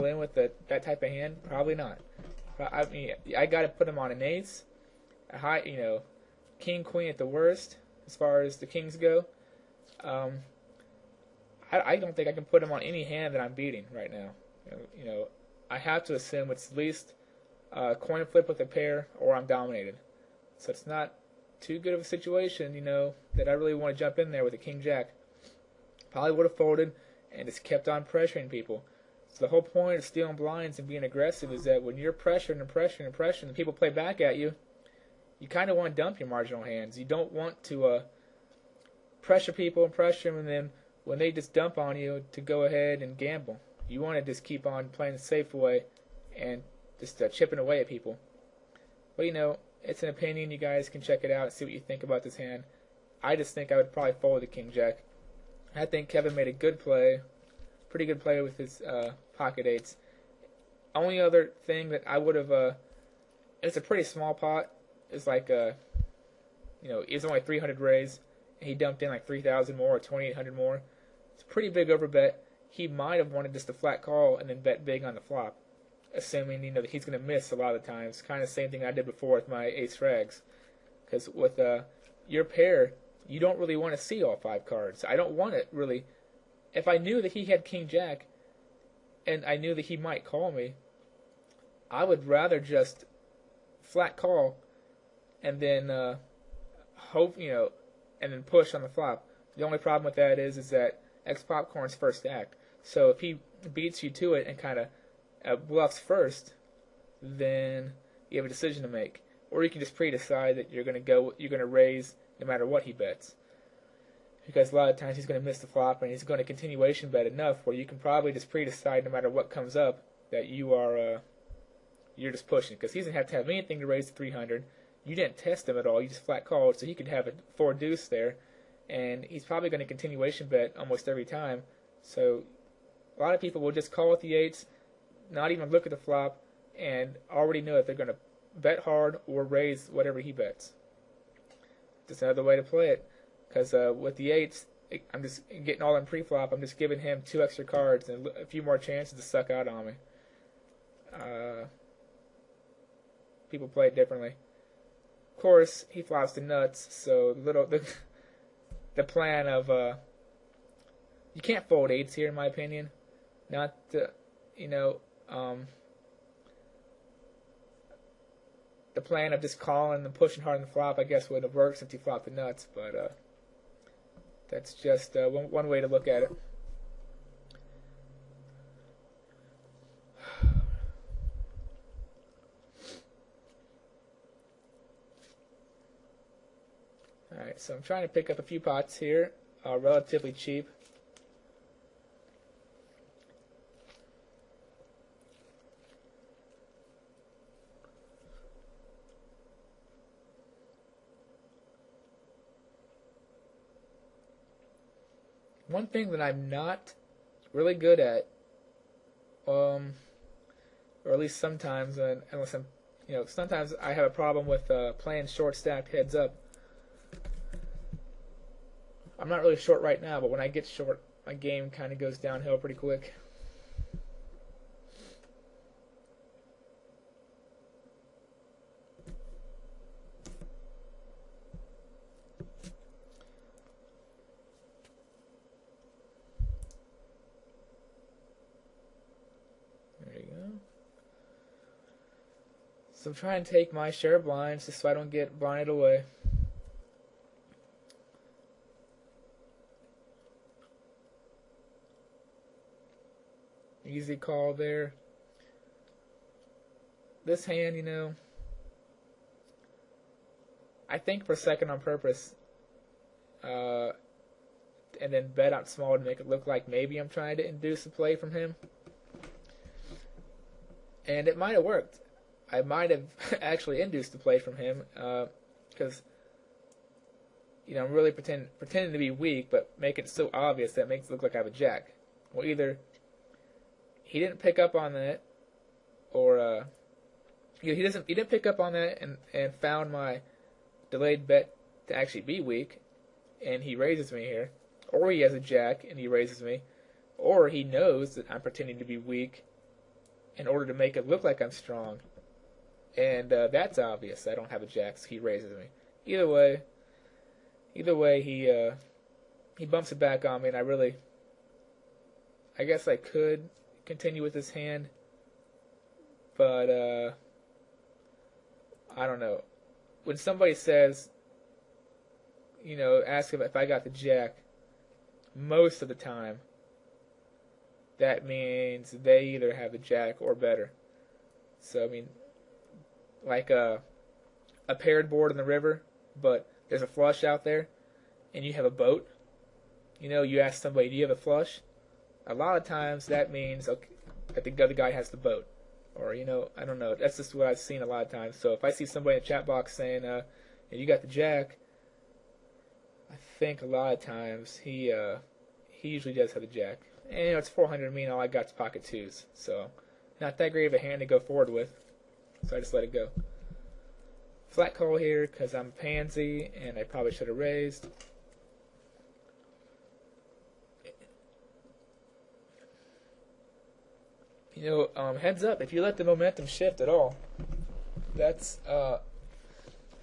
all in with that type of hand? Probably not. I mean, I got to put him on an ace, a high, king, queen at the worst, as far as the kings go. I don't think I can put him on any hand that I'm beating right now. I have to assume it's at least coin flip with a pair, or I'm dominated. So it's not too good of a situation, that I really want to jump in there with a king jack. Probably would have folded and just kept on pressuring people. So the whole point of stealing blinds and being aggressive is that when you're pressuring and pressuring and pressuring, and people play back at you, you kind of want to dump your marginal hands. You don't want to pressure people and pressure them, and then when they just dump on you, to go ahead and gamble. You want to just keep on playing the safe way and just chipping away at people. But it's an opinion. You guys can check it out and see what you think about this hand. I just think I would probably fold the king jack. I think Kevin made a good play, pretty good play with his pocket eights. Only other thing that I would have, it's a pretty small pot. It's like it's only 300 raise, and he dumped in like 3,000 more or 2,800 more. It's a pretty big overbet. He might have wanted just a flat call and then bet big on the flop, assuming that he's going to miss a lot of the times. Kind of the same thing I did before with my ace frags, because with your pair, you don't really want to see all 5 cards. I don't want it really. If I knew that he had king jack, and I knew that he might call me, I would rather just flat call and then hope, and then push on the flop. The only problem with that is that X Popcorn's first stack. So if he beats you to it and kind of bluffs first, then you have a decision to make. Or you can just pre-decide that you're going to raise no matter what he bets. Because a lot of times he's going to miss the flop and he's going to continuation bet enough where you can probably just pre-decide no matter what comes up that you're just pushing. Because he doesn't have to have anything to raise to 300. You didn't test him at all. You just flat called, so he could have a 4 deuce there. And he's probably going to continuation bet almost every time. So a lot of people will just call with the 8s, not even look at the flop, and already know if they're going to bet hard or raise whatever he bets. Just another way to play it. Because with the 8s, I'm just getting all in pre-flop. I'm just giving him 2 extra cards and a few more chances to suck out on me. People play it differently. Of course, he flops the nuts, so the plan of you can't fold 8s here, in my opinion. Not the plan of just calling and pushing hard on the flop, I guess, would have worked since he flopped the nuts, but that's just one way to look at it. Alright, so I'm trying to pick up a few pots here, relatively cheap. One thing that I'm not really good at, or at least sometimes, unless I'm, sometimes I have a problem with playing short stacked heads up. I'm not really short right now, but when I get short, my game kind of goes downhill pretty quick. There you go. So I'm trying to take my share of blinds just so I don't get blinded away. Easy call there. This hand, I think for a second on purpose, and then bet out small to make it look like maybe I'm trying to induce a play from him. And it might have worked. I might have actually induced a play from him, because I'm really pretending to be weak, but make it so obvious that it makes it look like I have a jack. Well, either he didn't pick up on that, or he didn't pick up on that and found my delayed bet to actually be weak, and he raises me here, or he has a jack and he raises me, or he knows that I'm pretending to be weak in order to make it look like I'm strong. And that's obvious. I don't have a jack, so he raises me. Either way, he bumps it back on me, and I guess I could continue with this hand, but I don't know. When somebody says, ask if I got the jack, most of the time, that means they either have the jack or better. So, I mean, like a paired board in the river, but there's a flush out there, and you have a boat. You ask somebody, do you have a flush? A lot of times that means, okay, that the other guy has the boat. Or, I don't know. That's just what I've seen a lot of times. So if I see somebody in the chat box saying, you got the jack, I think a lot of times he usually does have the jack. And, it's 400 me, and all I got is pocket twos. So not that great of a hand to go forward with. So I just let it go. Flat call here because I'm pansy, and I probably should have raised. Heads up, if you let the momentum shift at all, that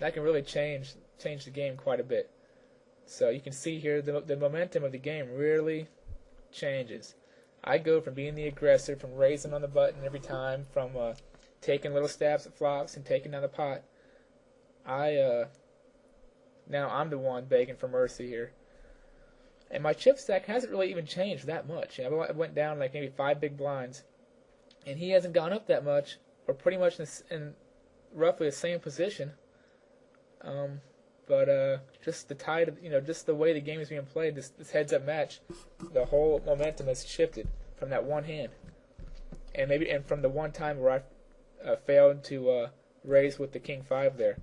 can really change the game quite a bit. So you can see here the momentum of the game really changes. I go from being the aggressor, from raising on the button every time, from taking little stabs at flops and taking down the pot. Now I'm the one begging for mercy here. And my chip stack hasn't really even changed that much. I went down like maybe 5 big blinds. And he hasn't gone up that much, or pretty much in roughly the same position. But just the tide of, just the way the game is being played, this heads-up match, the whole momentum has shifted from that one hand. And from the one time where I failed to raise with the king 5 there.